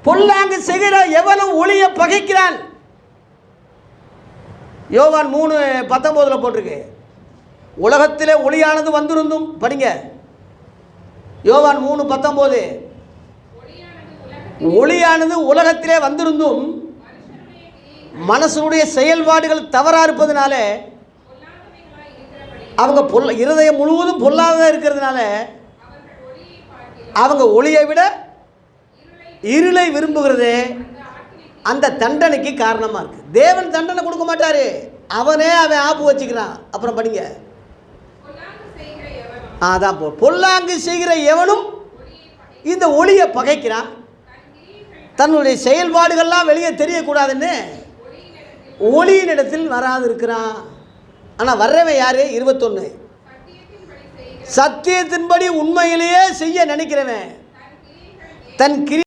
பொல்லாங்கு செய்கிற எவனும் ஒளியை பகைக்கிறான். யோவான் 3:19 போட்டிருக்கு. உலகத்திலே ஒளியானது வந்திருந்தும், படிங்க யோவான் 3:19, ஒளியானது உலகத்திலே வந்திருந்தும் மனசனுடைய செயல்பாடுகள் தவறா இருப்பதனால, அவங்க இருதயம் முழுவதும் பொல்லாததாக இருக்கிறதுனால அவங்க ஒளியை விட இருளை விரும்புகிறது அந்த தண்டனைக்கு காரணமாக இருக்குது. தேவன் தண்டனை கொடுக்க மாட்டார், அவன் ஆப்பு வச்சுக்கிறான். அப்புறம் படிங்க, அதான் பொல்லாங்கு செய்கிற எவனும் இந்த ஒளியை பகைக்கிறான். தன்னுடைய செயல்பாடுகள்லாம் வெளியே தெரியக்கூடாதுன்னு ஒளியினிடத்தில் வராது இருக்கிறான். ஆனால் வர்றவன் யார்? 21, சத்தியத்தின்படி உண்மையிலேயே செய்ய நினைக்கிறவன் தன்